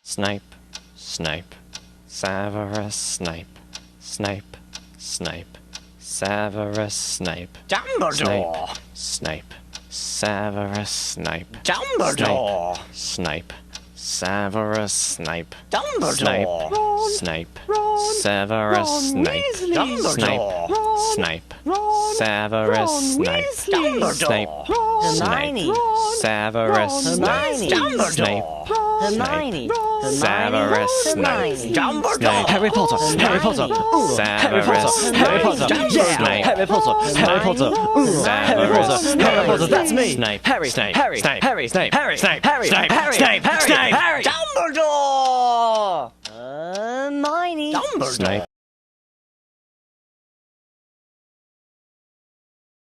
Snape, Snape, Severus Snape, Snape, Snape, Severus Snape, Dumbledore! Snape, Severus Snape, Dumbledore! Snape, Severus Snape, Dumbledore! Snape, Severus Snape, Dumbledore! Snape, Severus Snape, Snape, Hermione! Severus Snape, Dumbledore! Hermione! Severus Snape, Dumbledore! Harry Potter! Harry Potter! Harry Potter! Harry Potter! Yeah! Harry Potter! Harry Potter! Harry Potter! Harry Potter! That's me! Snape, Harry! Snape, Harry! Snape, Harry! Snape, Harry! Snape, Harry! Snape, Harry! Snape, Harry! Snape, Harry! Dumbledore! Hermione! Dumbledore! Snape.